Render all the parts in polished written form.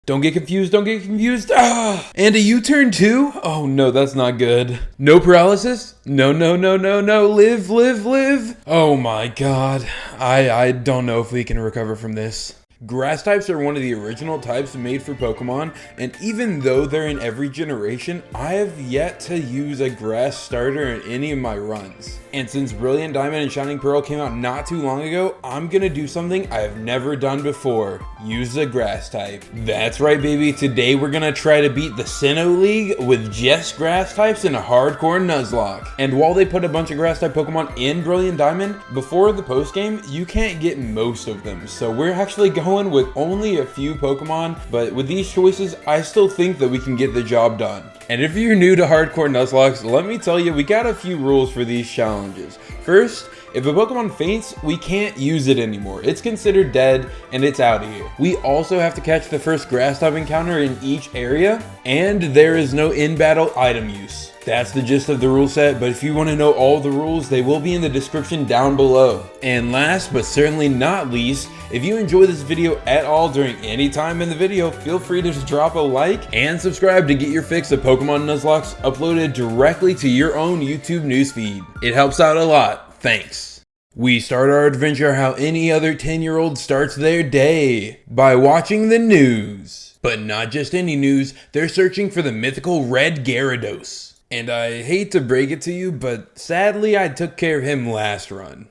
Don't get confused, don't get confused. Ah! And a U-turn too? Oh no, that's not good. No paralysis? No, no, no, no, no. Live, live, live. Oh my god. I don't know if we can recover from this. Grass types are one of the original types made for Pokemon, and even though they're in every generation, I have yet to use a grass starter in any of my runs. And since Brilliant Diamond and Shining Pearl came out not too long ago, I'm gonna do something I have never done before. Use a grass type. That's right, baby. Today we're gonna try to beat the Sinnoh League with just grass types in a hardcore Nuzlocke. And while they put a bunch of grass type Pokemon in Brilliant Diamond, before the post game, you can't get most of them. So we're actually going with only a few Pokemon, but with these choices, I still think that we can get the job done. And if you're new to hardcore Nuzlocke, let me tell you, we got a few rules for these challenges. First, if a Pokemon faints, we can't use it anymore. It's considered dead and it's out of here. We also have to catch the first grass type encounter in each area, and there is no in-battle item use. That's the gist of the rule set, but if you want to know all the rules, they will be in the description down below. And last but certainly not least, if you enjoy this video at all during any time in the video, feel free to drop a like and subscribe to get your fix of Pokemon Nuzlocke uploaded directly to your own YouTube newsfeed. It helps out a lot. Thanks. We start our adventure how any other 10-year-old starts their day, by watching the news. But not just any news, they're searching for the mythical red Gyarados. And I hate to break it to you, but sadly I took care of him last run.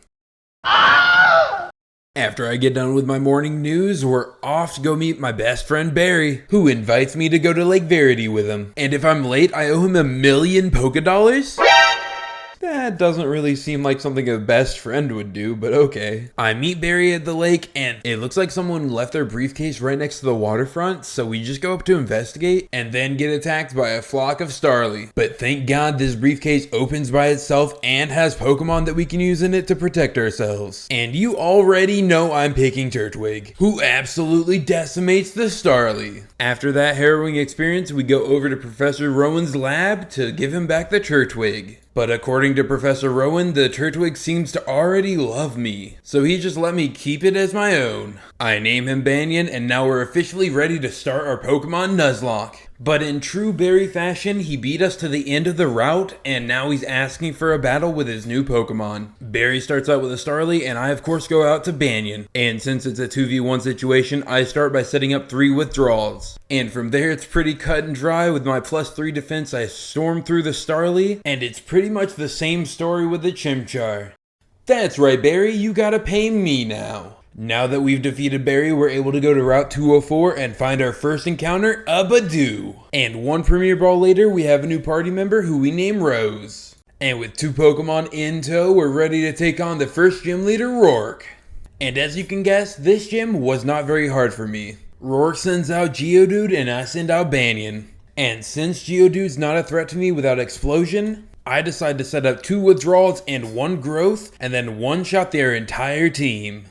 After I get done with my morning news, we're off to go meet my best friend Barry, who invites me to go to Lake Verity with him. And if I'm late, I owe him $1,000,000 Pokédollars? That doesn't really seem like something a best friend would do, but okay. I meet Barry at the lake, and it looks like someone left their briefcase right next to the waterfront, so we just go up to investigate, and then get attacked by a flock of Starly. But thank God this briefcase opens by itself and has Pokemon that we can use in it to protect ourselves. And you already know I'm picking Turtwig, who absolutely decimates the Starly. After that harrowing experience, we go over to Professor Rowan's lab to give him back the Turtwig. But according to Professor Rowan, the Turtwig seems to already love me, so he just let me keep it as my own. I name him Banyan, and now we're officially ready to start our Pokemon Nuzlocke. But in true Barry fashion, he beat us to the end of the route, and now he's asking for a battle with his new Pokemon. Barry starts out with a Starly, and I of course go out to Banyan. And since it's a 2v1 situation, I start by setting up 3 withdrawals. And from there it's pretty cut and dry. With my +3 defense, I storm through the Starly, and it's pretty much the same story with the Chimchar. That's right, Barry, you gotta pay me now. Now that we've defeated Barry, we're able to go to Route 204 and find our first encounter, a Badoo. And one Premier Ball later, we have a new party member who we name Rose. And with 2 Pokemon in tow, we're ready to take on the first gym leader, Rourke. And as you can guess, this gym was not very hard for me. Rourke sends out Geodude and I send out Banyan. And since Geodude's not a threat to me without explosion, I decide to set up 2 withdrawals and 1 growth, and then one-shot their entire team.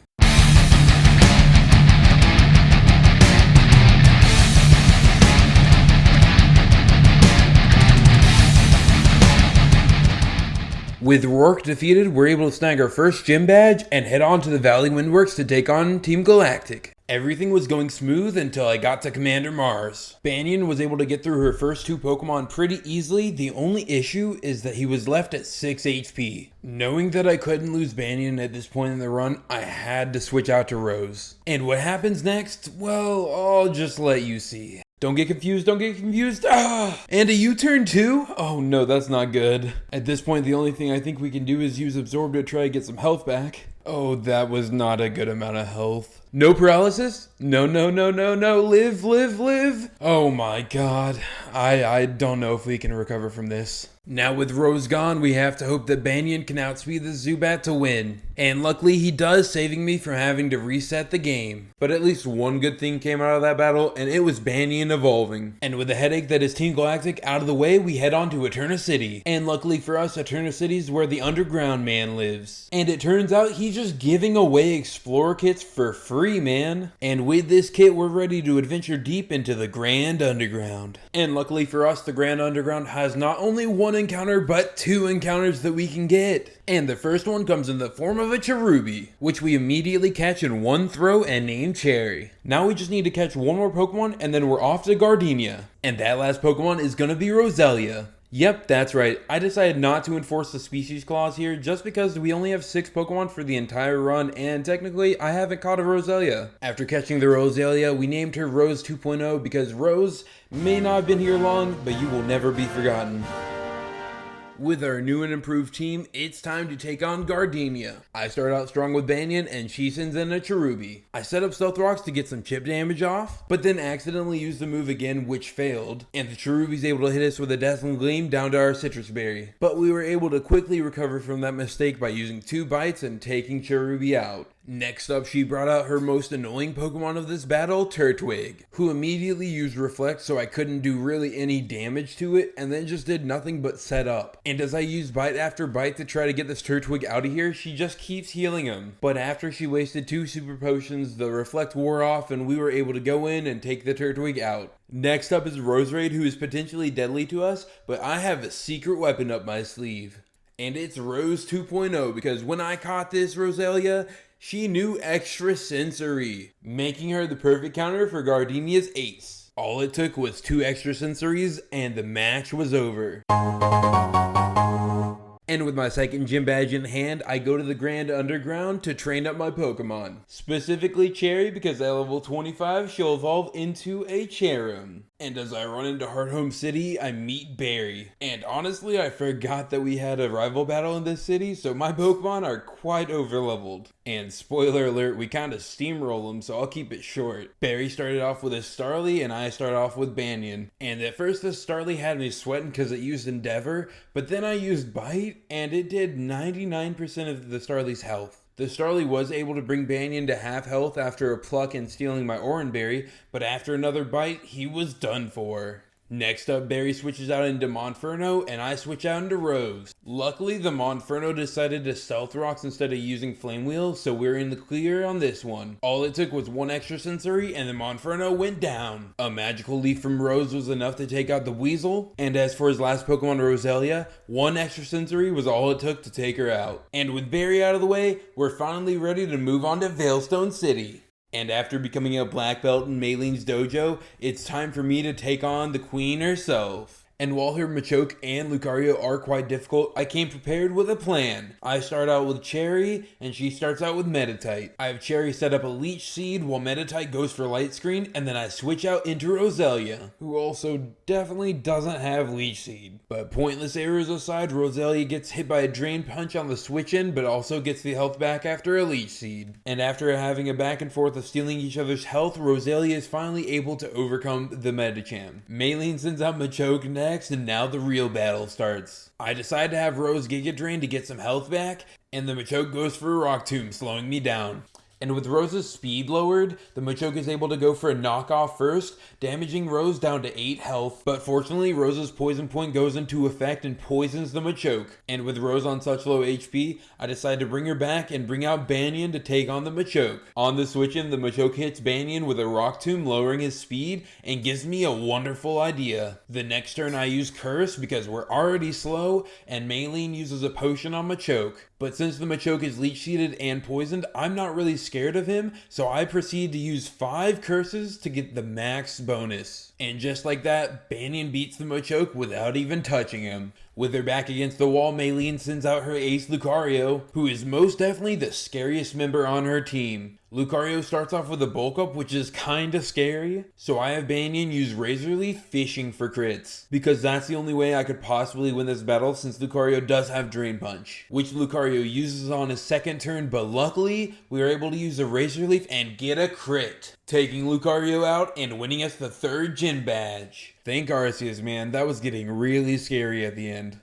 With Rourke defeated, we're able to snag our first gym badge and head on to the Valley Windworks to take on Team Galactic. Everything was going smooth until I got to Commander Mars. Banyan was able to get through her first 2 Pokemon pretty easily. The only issue is that he was left at 6 HP. Knowing that I couldn't lose Banyan at this point in the run, I had to switch out to Rose. And what happens next? Well, I'll just let you see. Don't get confused, don't get confused. And a U-turn too? Oh no, that's not good. At this point, the only thing I think we can do is use Absorb to try to get some health back. Oh, that was not a good amount of health. No paralysis? No, no, no, no, no. Live, live, live. Oh my god. I don't know if we can recover from this. Now with Rose gone, we have to hope that Banyan can outspeed the Zubat to win. And luckily he does, saving me from having to reset the game. But at least one good thing came out of that battle, and it was Banyan evolving. And with the headache that is Team Galactic out of the way, we head on to Eterna City. And luckily for us, Eterna City is where the Underground Man lives. And it turns out he's just giving away Explorer kits for free, man. And with this kit, we're ready to adventure deep into the Grand Underground. And luckily luckily for us, the Grand Underground has not only one encounter, but 2 encounters that we can get. And the first one comes in the form of a Cherubi, which we immediately catch in one throw and name Cherry. Now we just need to catch one more Pokemon and then we're off to Gardenia. And that last Pokemon is gonna be Roselia. Yep, that's right. I decided not to enforce the species clause here just because we only have 6 Pokemon for the entire run and technically I haven't caught a Roselia. After catching the Roselia, we named her Rose 2.0 because Rose may not have been here long, but you will never be forgotten. With our new and improved team, it's time to take on Gardenia. I start out strong with Banyan and she sends in a Cherubi. I set up Stealth Rocks to get some chip damage off, but then accidentally used the move again, which failed, and the Cherubi's able to hit us with a Deathling Gleam down to our Citrus Berry. But we were able to quickly recover from that mistake by using 2 bites and taking Cherubi out. Next up, she brought out her most annoying Pokemon of this battle, Turtwig, who immediately used Reflect so I couldn't do really any damage to it and then just did nothing but set up. And as I used bite after bite to try to get this Turtwig out of here, she just keeps healing him. But after she wasted 2 super potions, the Reflect wore off and we were able to go in and take the Turtwig out. Next up is Roserade, who is potentially deadly to us, but I have a secret weapon up my sleeve. And it's Rose 2.0 because when I caught this Roselia, she knew Extra Sensory, making her the perfect counter for Gardenia's ace. All it took was 2 Extra Sensories and the match was over. And with my second gym badge in hand, I go to the Grand Underground to train up my Pokemon. Specifically Cherry, because at level 25, she'll evolve into a Cherum. And as I run into Hearthome City, I meet Barry. And honestly, I forgot that we had a rival battle in this city, so my Pokemon are quite overleveled. And spoiler alert, we kinda steamroll them, so I'll keep it short. Barry started off with a Starly, and I started off with Banyan. And at first the Starly had me sweating because it used Endeavor, but then I used Bite, and it did 99% of the Starly's health. The Starly was able to bring Banyan to half health after a pluck and stealing my Oranberry, but after another bite, he was done for. Next up, Barry switches out into Monferno, and I switch out into Rose. Luckily, the Monferno decided to Stealth Rocks instead of using Flame Wheel, so we're in the clear on this one. All it took was 1 Extra Sensory, and the Monferno went down. A Magical Leaf from Rose was enough to take out the Weasel, and as for his last Pokemon, Roselia, 1 Extra Sensory was all it took to take her out. And with Barry out of the way, we're finally ready to move on to Veilstone City. And after becoming a black belt in Maylene's dojo, it's time for me to take on the queen herself. And while her Machoke and Lucario are quite difficult, I came prepared with a plan. I start out with Cherry, and she starts out with Meditite. I have Cherry set up a Leech Seed while Meditite goes for Light Screen, and then I switch out into Roselia, who also definitely doesn't have Leech Seed. But pointless errors aside, Roselia gets hit by a Drain Punch on the switch in, but also gets the health back after a Leech Seed. And after having a back and forth of stealing each other's health, Roselia is finally able to overcome the Medicham. Maylene sends out Machoke next, and now the real battle starts. I decide to have Rose Giga Drain to get some health back, and the Machoke goes for a Rock Tomb, slowing me down. And with Rose's speed lowered, the Machoke is able to go for a knockoff first, damaging Rose down to 8 health. But fortunately, Rose's poison point goes into effect and poisons the Machoke. And with Rose on such low HP, I decide to bring her back and bring out Banyan to take on the Machoke. On the switch-in, the Machoke hits Banyan with a Rock Tomb, lowering his speed, and gives me a wonderful idea. The next turn I use Curse because we're already slow, and Maylene uses a potion on Machoke. But since the Machoke is leech-seeded and poisoned, I'm not really scared of him, so I proceed to use 5 curses to get the max bonus. And just like that, Banyan beats the Machoke without even touching him. With her back against the wall, Maylene sends out her ace Lucario, who is most definitely the scariest member on her team. Lucario starts off with a bulk up, which is kinda scary, so I have Banyan use Razor Leaf fishing for crits, because that's the only way I could possibly win this battle since Lucario does have Drain Punch, which Lucario uses on his second turn, but luckily we were able to use a Razor Leaf and get a crit, taking Lucario out and winning us the 3rd gym badge. Thank Arceus, man, that was getting really scary at the end.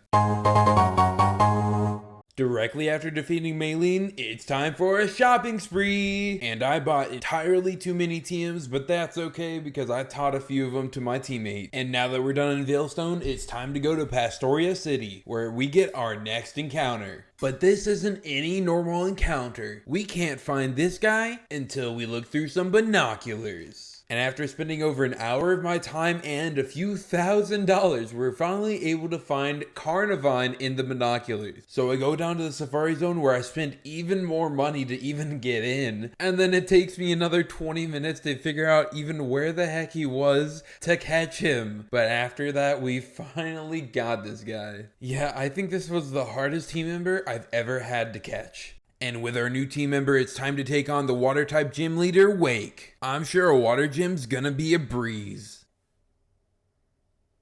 Directly after defeating Maylene, it's time for a shopping spree! And I bought entirely too many TMs, but that's okay because I taught a few of them to my teammate. And now that we're done in Veilstone, it's time to go to Pastoria City, where we get our next encounter. But this isn't any normal encounter. We can't find this guy until we look through some binoculars. And after spending over an hour of my time and a few $1,000s, we're finally able to find Carnivine in the binoculars. So I go down to the Safari Zone where I spent even more money to even get in. And then it takes me another 20 minutes to figure out even where the heck he was to catch him. But after that, we finally got this guy. Yeah, I think this was the hardest team member I've ever had to catch. And with our new team member, it's time to take on the water type gym leader, Wake. I'm sure a water gym's gonna be a breeze.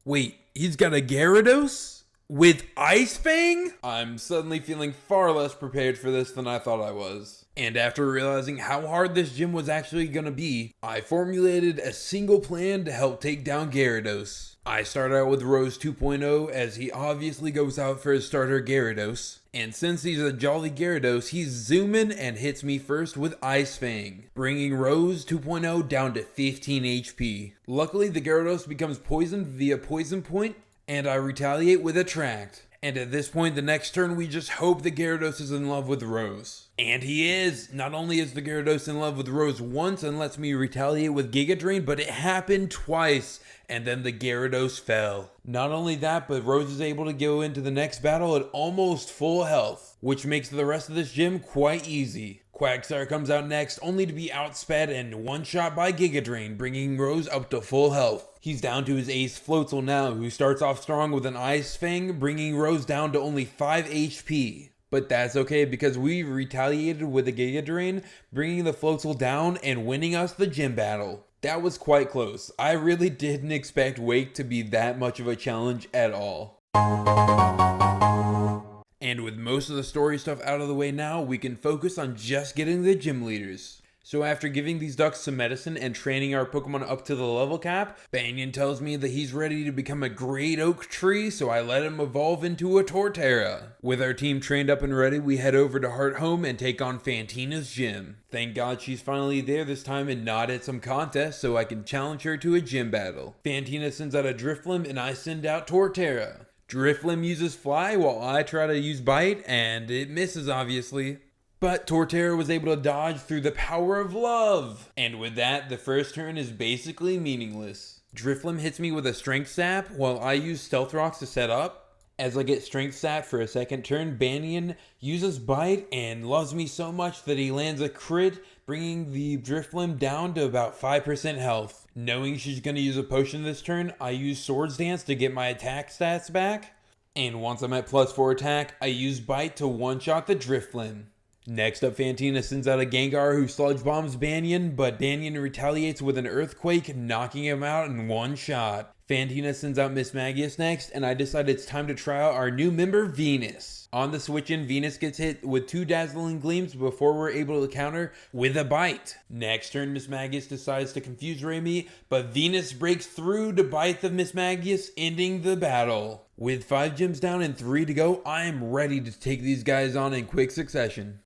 Wait, he's got a Gyarados? With Ice Fang? I'm suddenly feeling far less prepared for this than I thought I was. And after realizing how hard this gym was actually gonna be, I formulated a single plan to help take down Gyarados. I start out with Rose 2.0 as he obviously goes out for his starter Gyarados. And since he's a jolly Gyarados, he's zooming and hits me first with Ice Fang, bringing Rose 2.0 down to 15 HP. Luckily, the Gyarados becomes poisoned via Poison Point, and I retaliate with Attract. And at this point, the next turn, we just hope the Gyarados is in love with Rose. And he is! Not only is the Gyarados in love with Rose once and lets me retaliate with Giga Drain, but it happened twice, and then the Gyarados fell. Not only that, but Rose is able to go into the next battle at almost full health, which makes the rest of this gym quite easy. Quagsire comes out next, only to be outsped and one-shot by Giga Drain, bringing Rose up to full health. He's down to his ace Floatzel now, who starts off strong with an Ice Fang, bringing Rose down to only 5 HP. But that's okay because we retaliated with a Giga Drain, bringing the Floatzel down and winning us the gym battle. That was quite close. I really didn't expect Wake to be that much of a challenge at all. And with most of the story stuff out of the way now, we can focus on just getting the gym leaders. So after giving these ducks some medicine and training our Pokemon up to the level cap, Banyan tells me that he's ready to become a great oak tree, so I let him evolve into a Torterra. With our team trained up and ready, we head over to Heart Home and take on Fantina's gym. Thank God she's finally there this time and not at some contest, so I can challenge her to a gym battle. Fantina sends out a Drifblim and I send out Torterra. Drifblim uses Fly while I try to use Bite, and it misses obviously. But Torterra was able to dodge through the power of love. And with that, the first turn is basically meaningless. Drifblim hits me with a Strength Sap while I use Stealth Rocks to set up. As I get Strength Sap for a second turn, Banyan uses Bite and loves me so much that he lands a crit, bringing the Drifblim down to about 5% health. Knowing she's going to use a potion this turn, I use Swords Dance to get my attack stats back. And once I'm at +4 attack, I use Bite to one-shot the Drifblim. Next up, Fantina sends out a Gengar who Sludge Bombs Banyan, but Banyan retaliates with an Earthquake, knocking him out in one shot. Fantina sends out Mismagius next, and I decide it's time to try out our new member, Venus. On the switch-in, Venus gets hit with 2 Dazzling Gleams before we're able to counter with a Bite. Next turn, Mismagius decides to confuse Raimi, but Venus breaks through to bite the Mismagius, ending the battle. With 5 gyms down and 3 to go, I am ready to take these guys on in quick succession.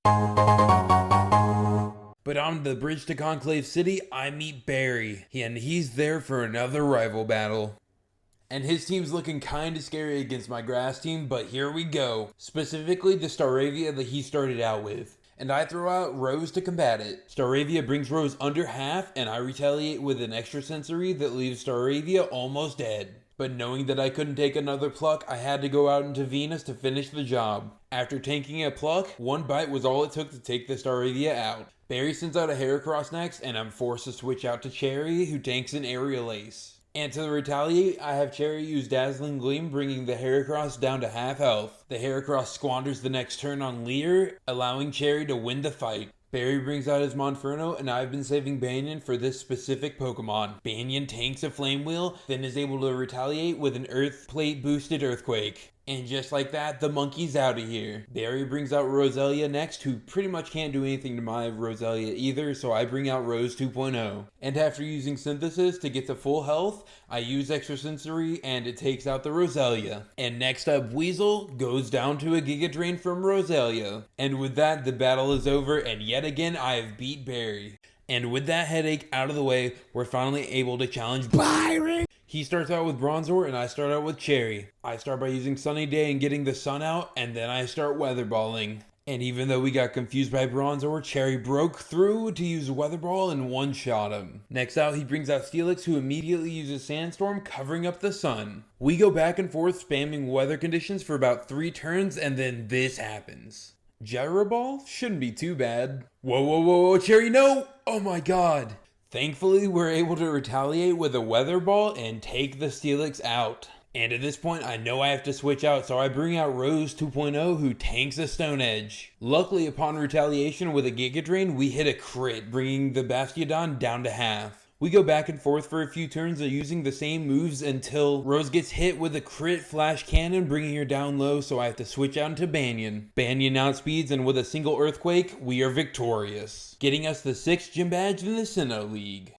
But on the bridge to Conclave City, I meet Barry, and he's there for another rival battle. And his team's looking kinda scary against my grass team, but here we go. Specifically the Staravia that he started out with. And I throw out Rose to combat it. Staravia brings Rose under half, and I retaliate with an extra sensory that leaves Staravia almost dead. But knowing that I couldn't take another Pluck, I had to go out into Venus to finish the job. After tanking a Pluck, 1 bite was all it took to take the Staravia out. Barry sends out a Heracross next, and I'm forced to switch out to Cherry, who tanks an Aerial Ace. And to retaliate, I have Cherry use Dazzling Gleam, bringing the Heracross down to half health. The Heracross squanders the next turn on Leer, allowing Cherry to win the fight. Barry brings out his Monferno, and I've been saving Banyan for this specific Pokemon. Banyan tanks a Flame Wheel, then is able to retaliate with an Earth Plate boosted Earthquake. And just like that, the monkey's out of here. Barry brings out Roselia next, who pretty much can't do anything to my Roselia either, so I bring out Rose 2.0. And after using Synthesis to get to full health, I use Extrasensory and it takes out the Roselia. And next up, Weasel goes down to a Giga Drain from Roselia. And with that, the battle is over, and yet again, I have beat Barry. And with that headache out of the way, we're finally able to challenge Byron. He starts out with Bronzor and I start out with Cherry. I start by using Sunny Day and getting the sun out, and then I start weatherballing. And even though we got confused by Bronzor, Cherry broke through to use Weather Ball and one-shot him. Next out, he brings out Steelix, who immediately uses Sandstorm, covering up the sun. We go back and forth spamming weather conditions for about 3 turns, and then this happens. Gyro Ball? Shouldn't be too bad. Whoa, whoa, whoa, whoa, Cherry, no! Oh my god. Thankfully, we're able to retaliate with a Weather Ball and take the Steelix out. And at this point, I know I have to switch out, so I bring out Rose 2.0, who tanks a Stone Edge. Luckily, upon retaliation with a Giga Drain, we hit a crit, bringing the Bastiodon down to half. We go back and forth for a few turns of using the same moves until Rose gets hit with a crit Flash Cannon, bringing her down low, so I have to switch out into Banyan. Banyan outspeeds, and with a single Earthquake, we are victorious, getting us the 6th gym badge in the Sinnoh League.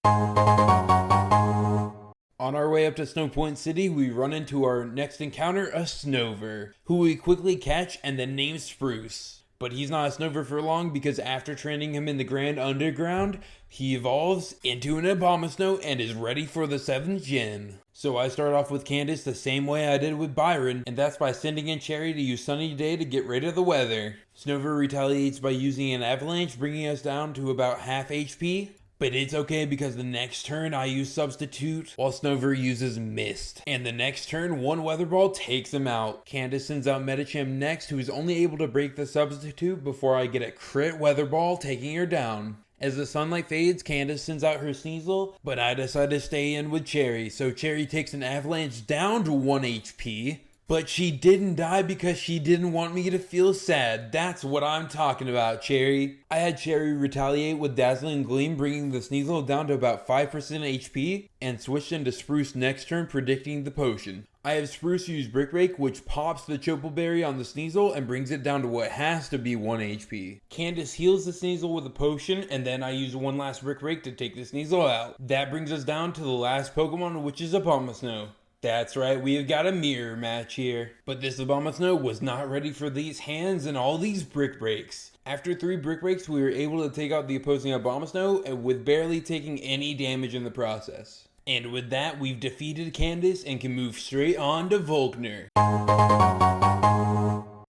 On our way up to Snow Point City, we run into our next encounter, a Snover, who we quickly catch and then name Spruce. But he's not a Snover for long, because after training him in the Grand Underground, he evolves into an Abomasnow and is ready for the 7th gym. So I start off with Candace the same way I did with Byron, and that's by sending in Cherry to use Sunny Day to get rid of the weather. Snover retaliates by using an Avalanche, bringing us down to about half HP. But it's okay, because the next turn I use Substitute while Snover uses Mist. And the next turn, one Weather Ball takes him out. Candace sends out Medicham next, who is only able to break the Substitute before I get a crit Weather Ball, taking her down. As the sunlight fades, Candace sends out her Sneasel, but I decide to stay in with Cherry. So Cherry takes an Avalanche down to 1 HP. But she didn't die because she didn't want me to feel sad. That's what I'm talking about, Cherry. I had Cherry retaliate with Dazzling Gleam, bringing the Sneasel down to about 5% HP, and switched into Spruce next turn, predicting the potion. I have Spruce use Brick Break, which pops the Chople Berry on the Sneasel and brings it down to what has to be 1 HP. Candace heals the Sneasel with a potion, and then I use one last Brick Break to take the Sneasel out. That brings us down to the last Pokemon, which is Abomasnow. That's right, we have got a mirror match here. But this Abomasnow was not ready for these hands and all these Brick Breaks. After 3 Brick Breaks, we were able to take out the opposing Abomasnow with barely taking any damage in the process. And with that, we've defeated Candace and can move straight on to Volkner.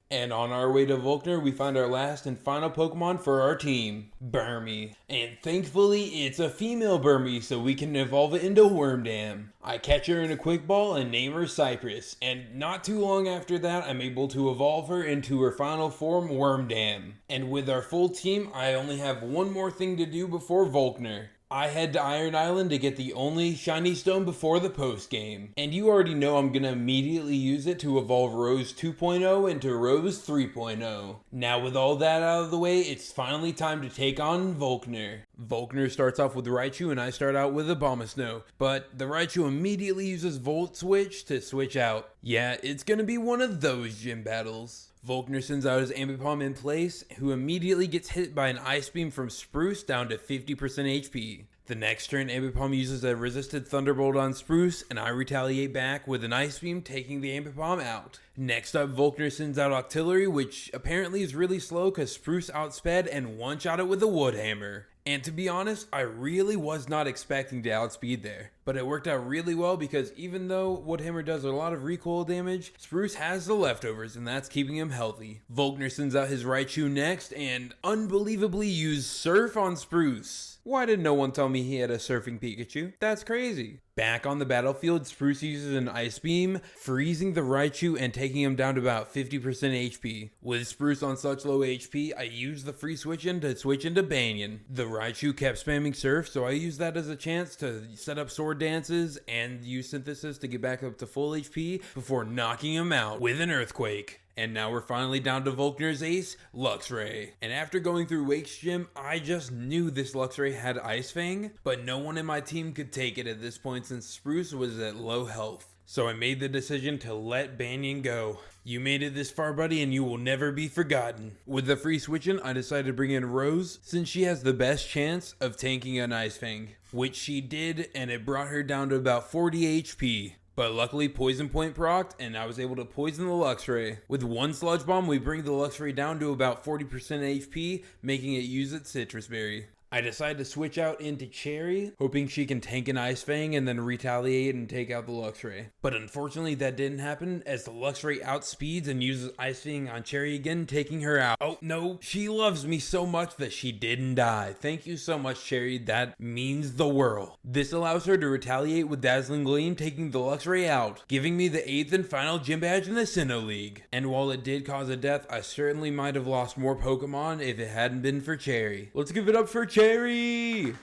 And on our way to Volkner, we find our last and final Pokemon for our team, Burmy. And thankfully, it's a female Burmy, so we can evolve it into Wormdam. I catch her in a Quick Ball and name her Cypress, and not too long after that, I'm able to evolve her into her final form, Wormdam. And with our full team, I only have one more thing to do before Volkner. I head to Iron Island to get the only shiny stone before the post game. And you already know I'm gonna immediately use it to evolve Rose 2.0 into Rose 3.0. Now with all that out of the way, it's finally time to take on Volkner. Volkner starts off with Raichu and I start out with Abomasnow, but the Raichu immediately uses Volt Switch to switch out. Yeah, it's gonna be one of those gym battles. Volkner sends out his Ambipom in place, who immediately gets hit by an Ice Beam from Spruce down to 50% HP. The next turn, Ambipom uses a resisted Thunderbolt on Spruce, and I retaliate back with an Ice Beam, taking the Ambipom out. Next up, Volkner sends out Octillery, which apparently is really slow because Spruce outsped and one-shot it with a Wood Hammer. And to be honest, I really was not expecting to outspeed there. But it worked out really well because even though Woodhammer does a lot of recoil damage, Spruce has the leftovers and that's keeping him healthy. Volkner sends out his Raichu next and unbelievably used Surf on Spruce. Why did no one tell me he had a surfing Pikachu? That's crazy. Back on the battlefield, Spruce uses an Ice Beam, freezing the Raichu and taking him down to about 50% HP. With Spruce on such low HP, I used the free switch in to switch into Banyan. The Raichu kept spamming Surf, so I used that as a chance to set up Sword Dances and use Synthesis to get back up to full HP before knocking him out with an Earthquake. And now we're finally down to Volkner's ace, Luxray. And after going through Wake's gym, I just knew this Luxray had Ice Fang, but no one in my team could take it at this point since Spruce was at low health. So I made the decision to let Banyan go. You made it this far, buddy, and you will never be forgotten. With the free switching, I decided to bring in Rose, since she has the best chance of tanking an Ice Fang, which she did, and it brought her down to about 40 HP. But luckily, Poison Point procced, and I was able to poison the Luxray. With one Sludge Bomb, we bring the Luxray down to about 40% HP, making it use its Citrus Berry. I decide to switch out into Cherry, hoping she can tank an Ice Fang and then retaliate and take out the Luxray. But unfortunately that didn't happen, as the Luxray outspeeds and uses Ice Fang on Cherry again, taking her out. Oh no, she loves me so much that she didn't die. Thank you so much, Cherry, that means the world. This allows her to retaliate with Dazzling Gleam, taking the Luxray out, giving me the 8th and final gym badge in the Sinnoh League. And while it did cause a death, I certainly might have lost more Pokemon if it hadn't been for Cherry. Let's give it up for Cherry!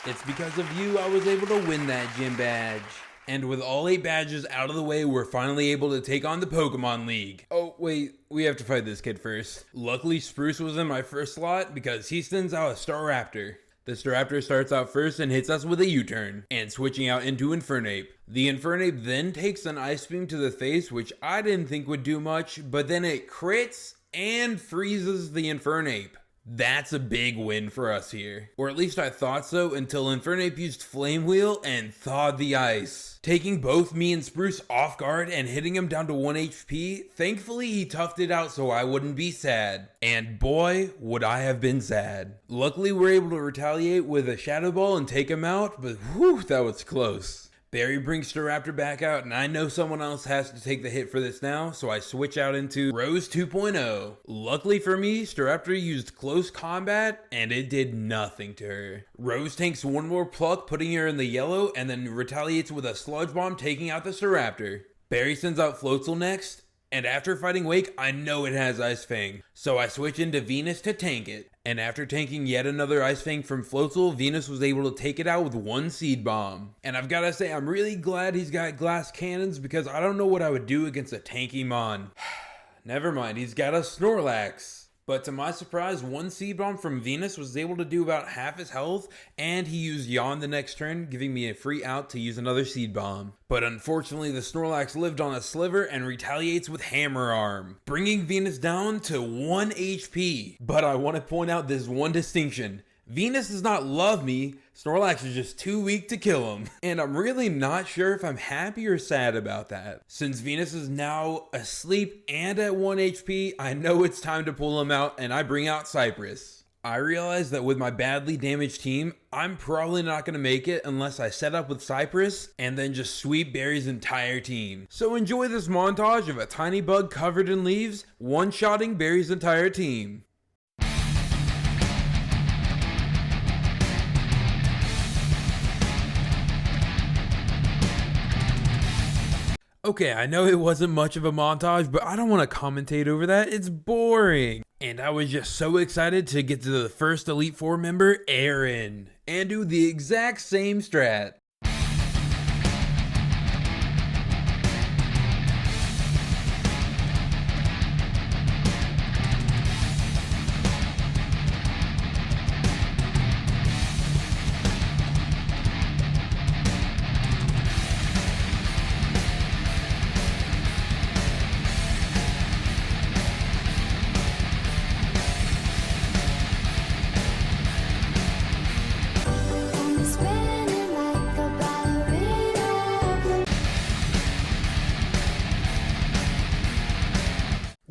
It's because of you I was able to win that gym badge. And with all 8 badges out of the way, we're finally able to take on the Pokemon League. Oh, wait, we have to fight this kid first. Luckily, Spruce was in my first slot because he sends out a Staraptor. The Staraptor starts out first and hits us with a U-turn, and switching out into Infernape. The Infernape then takes an Ice Beam to the face, which I didn't think would do much, but then it crits and freezes the Infernape. That's a big win for us here. Or at least I thought so until Infernape used Flame Wheel and thawed the ice, taking both me and Spruce off guard and hitting him down to 1 HP. Thankfully he toughed it out so I wouldn't be sad. And boy, would I have been sad. Luckily we're able to retaliate with a Shadow Ball and take him out, but whew, that was close. Barry brings Staraptor back out, and I know someone else has to take the hit for this now, so I switch out into Rose 2.0. Luckily for me, Staraptor used Close Combat, and it did nothing to her. Rose tanks one more Pluck, putting her in the yellow, and then retaliates with a Sludge Bomb, taking out the Staraptor. Barry sends out Floatzel next, and after fighting Wake, I know it has Ice Fang, so I switch into Venus to tank it. And after tanking yet another Ice Fang from Floatzel, Venus was able to take it out with 1 Seed Bomb. And I've gotta say, I'm really glad he's got glass cannons because I don't know what I would do against a tanky Mon. Never mind, he's got a Snorlax. But to my surprise, 1 Seed Bomb from Venus was able to do about half his health, and he used Yawn the next turn, giving me a free out to use another Seed Bomb. But unfortunately, the Snorlax lived on a sliver and retaliates with Hammer Arm, bringing Venus down to 1 HP. But I want to point out this one distinction. Venus does not love me, Snorlax is just too weak to kill him. And I'm really not sure if I'm happy or sad about that. Since Venus is now asleep and at 1 HP, I know it's time to pull him out, and I bring out Cypress. I realize that with my badly damaged team, I'm probably not going to make it unless I set up with Cypress and then just sweep Barry's entire team. So enjoy this montage of a tiny bug covered in leaves, one-shotting Barry's entire team. Okay, I know it wasn't much of a montage, but I don't want to commentate over that. It's boring. And I was just so excited to get to the first Elite Four member, Aaron, and do the exact same strat.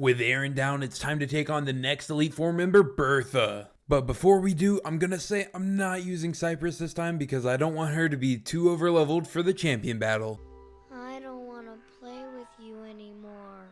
With Aaron down, it's time to take on the next Elite Four member, Bertha. But before we do, I'm gonna say I'm not using Cypress this time because I don't want her to be too overleveled for the champion battle. I don't want to play with you anymore.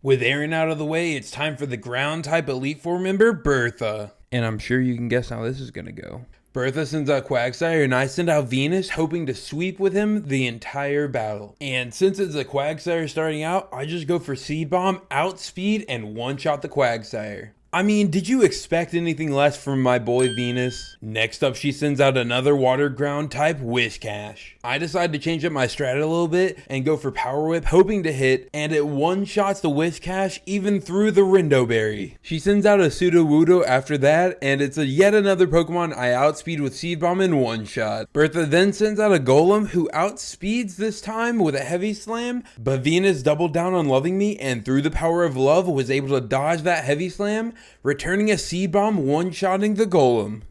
With Aaron out of the way, it's time for the ground-type Elite Four member, Bertha. And I'm sure you can guess how this is gonna go. Bertha sends out Quagsire and I send out Venus, hoping to sweep with him the entire battle. And since it's a Quagsire starting out, I just go for Seed Bomb, Outspeed, and one-shot the Quagsire. I mean, did you expect anything less from my boy Venus? Next up, she sends out another water ground type Whiscash. I decide to change up my strat a little bit and go for Power Whip, hoping to hit, and it one-shots the Whiscash even through the Rindoberry. She sends out a Sudowoodo after that, and it's yet another Pokemon I outspeed with Seed Bomb in one shot. Bertha then sends out a Golem who outspeeds this time with a Heavy Slam, but Venus doubled down on loving me and through the power of love was able to dodge that Heavy Slam, returning a Seed Bomb, one-shotting the Golem.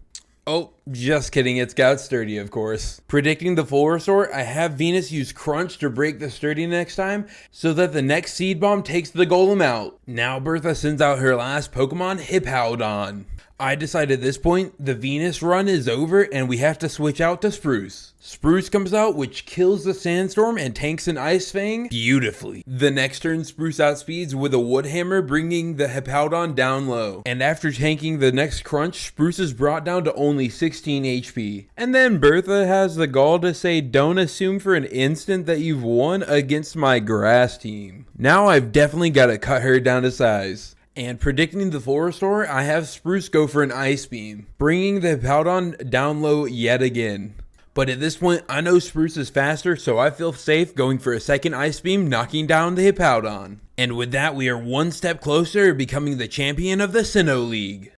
Oh, just kidding, it's got sturdy, of course. Predicting the full restore, I have Venus use Crunch to break the sturdy next time, so that the next Seed Bomb takes the Golem out. Now Bertha sends out her last Pokemon, Hippowdon. I decide at this point, the Venus run is over and we have to switch out to Spruce. Spruce comes out, which kills the Sandstorm and tanks an Ice Fang beautifully. The next turn, Spruce outspeeds with a Wood Hammer, bringing the Hippowdon down low. And after tanking the next Crunch, Spruce is brought down to only 16 HP. And then Bertha has the gall to say, don't assume for an instant that you've won against my grass team. Now I've definitely got to cut her down to size. And predicting the full restore, I have Spruce go for an Ice Beam, bringing the Hippowdon down low yet again. But at this point, I know Spruce is faster, so I feel safe going for a second Ice Beam, knocking down the Hippowdon. And with that, we are one step closer to becoming the champion of the Sinnoh League.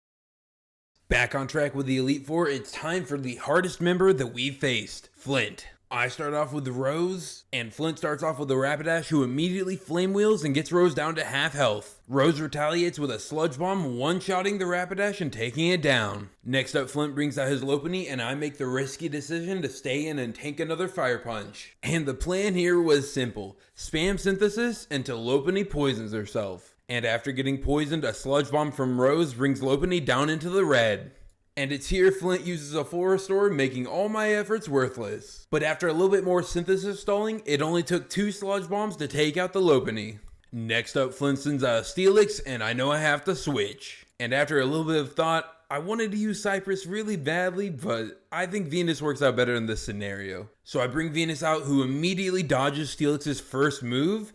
Back on track with the Elite Four, it's time for the hardest member that we've faced, Flint. I start off with Rose, and Flint starts off with a Rapidash who immediately Flame Wheels and gets Rose down to half health. Rose retaliates with a Sludge Bomb, one-shotting the Rapidash and taking it down. Next up, Flint brings out his Lopunny, and I make the risky decision to stay in and tank another Fire Punch. And the plan here was simple. Spam Synthesis until Lopunny poisons herself. And after getting poisoned, a Sludge Bomb from Rose brings Lopunny down into the red. And it's here Flint uses a full restore, making all my efforts worthless. But after a little bit more synthesis stalling, it only took 2 Sludge Bombs to take out the Lopunny. Next up, Flint sends out a Steelix, and I know I have to switch. And after a little bit of thought, I wanted to use Cypress really badly, but I think Venus works out better in this scenario. So I bring Venus out, who immediately dodges Steelix's first move.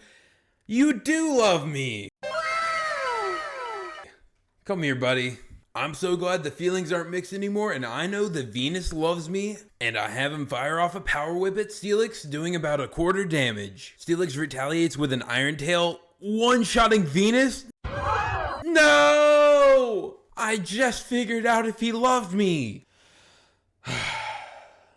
You do love me! Come here, buddy. I'm so glad the feelings aren't mixed anymore, and I know that Venus loves me, and I have him fire off a Power Whip at Steelix, doing about a quarter damage. Steelix retaliates with an Iron Tail, one-shotting Venus? No! I just figured out if he loved me.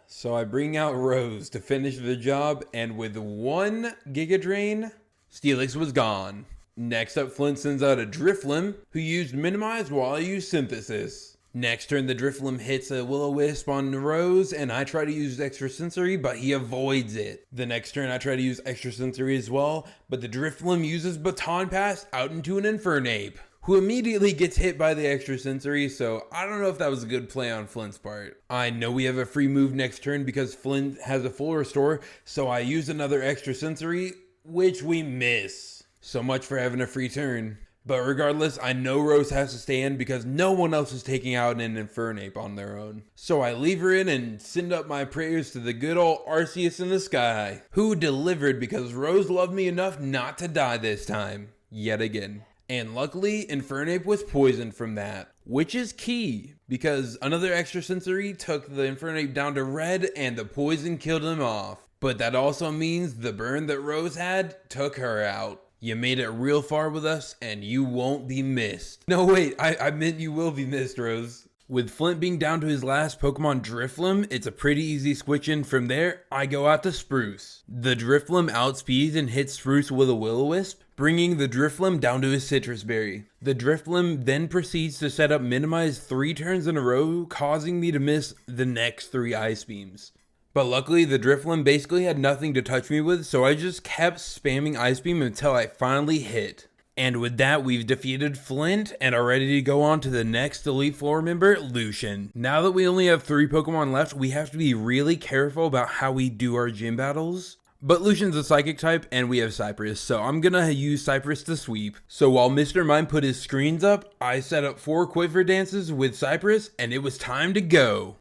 So I bring out Rose to finish the job, and with 1 Giga Drain, Steelix was gone. Next up, Flint sends out a Drifloon, who used Minimize while I used Synthesis. Next turn, the Drifloon hits a Will-O-Wisp on Rose, and I try to use Extra Sensory, but he avoids it. The next turn, I try to use Extra Sensory as well, but the Drifloon uses Baton Pass out into an Infernape, who immediately gets hit by the Extra Sensory, so I don't know if that was a good play on Flint's part. I know we have a free move next turn because Flint has a full restore, so I use another Extra Sensory, which we miss. So much for having a free turn. But regardless, I know Rose has to stay in because no one else is taking out an Infernape on their own. So I leave her in and send up my prayers to the good old Arceus in the sky, who delivered because Rose loved me enough not to die this time, yet again. And luckily, Infernape was poisoned from that, which is key because another Extra Sensory took the Infernape down to red and the poison killed him off. But that also means the burn that Rose had took her out. You made it real far with us, and you won't be missed. No, wait, I meant you will be missed, Rose. With Flint being down to his last Pokemon, Drifloon, it's a pretty easy switch in. From there, I go out to Spruce. The Drifloon outspeeds and hits Spruce with a Will-O-Wisp, bringing the Drifloon down to his Citrus Berry. The Drifloon then proceeds to set up Minimize 3 turns in a row, causing me to miss the next 3 Ice Beams. But luckily, the Drifloon basically had nothing to touch me with, so I just kept spamming Ice Beam until I finally hit. And with that, we've defeated Flint and are ready to go on to the next Elite Four member, Lucian. Now that we only have 3 Pokemon left, we have to be really careful about how we do our gym battles. But Lucian's a Psychic type, and we have Cypress, so I'm gonna use Cypress to sweep. So while Mr. Mime put his screens up, I set up 4 Quiver Dances with Cypress, and it was time to go.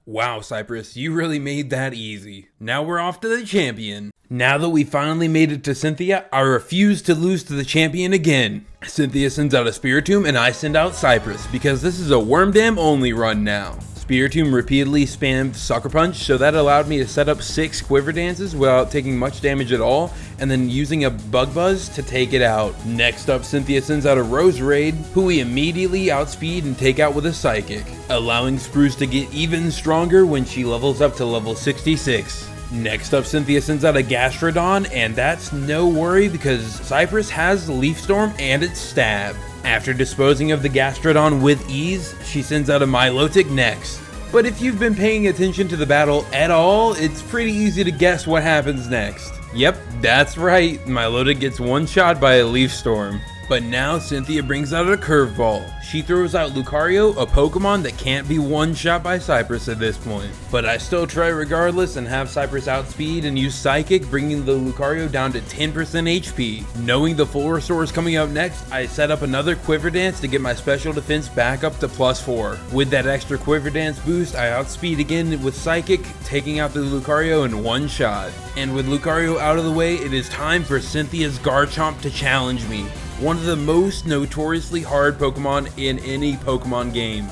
Wow, Cypress, you really made that easy. Now we're off to the champion. Now that we finally made it to Cynthia, I refuse to lose to the champion again. Cynthia sends out a Spiritomb and I send out Cypress because this is a Worm Dam only run now. Spiritomb repeatedly spammed Sucker Punch, so that allowed me to set up 6 Quiver Dances without taking much damage at all, and then using a Bug Buzz to take it out. Next up, Cynthia sends out a Roserade, who we immediately outspeed and take out with a Psychic, allowing Spruce to get even stronger when she levels up to level 66. Next up, Cynthia sends out a Gastrodon, and that's no worry because Cypress has Leaf Storm and its Stab. After disposing of the Gastrodon with ease, she sends out a Milotic next. But if you've been paying attention to the battle at all, it's pretty easy to guess what happens next. Yep, that's right, Milotic gets one shot by a Leaf Storm. But now Cynthia brings out a curveball. She throws out Lucario, a Pokemon that can't be one-shot by Cypress at this point. But I still try regardless and have Cypress outspeed and use Psychic, bringing the Lucario down to 10% HP. Knowing the full restore is coming up next, I set up another Quiver Dance to get my special defense back up to +4. With that extra Quiver Dance boost, I outspeed again with Psychic, taking out the Lucario in one shot. And with Lucario out of the way, it is time for Cynthia's Garchomp to challenge me. One of the most notoriously hard Pokemon in any Pokemon game.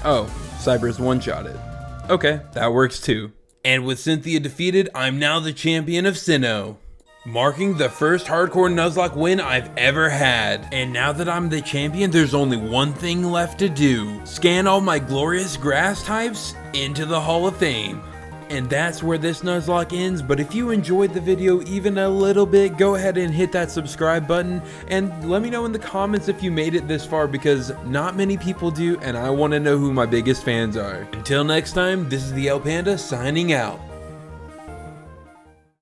Oh, Cypress one-shotted. Okay, that works too. And with Cynthia defeated, I'm now the champion of Sinnoh, marking the first hardcore Nuzlocke win I've ever had. And now that I'm the champion, there's only one thing left to do. Scan all my glorious grass types into the Hall of Fame. And that's where this Nuzlocke ends, but if you enjoyed the video even a little bit, go ahead and hit that subscribe button, and let me know in the comments if you made it this far, because not many people do, and I want to know who my biggest fans are. Until next time, this is TheElPanda signing out.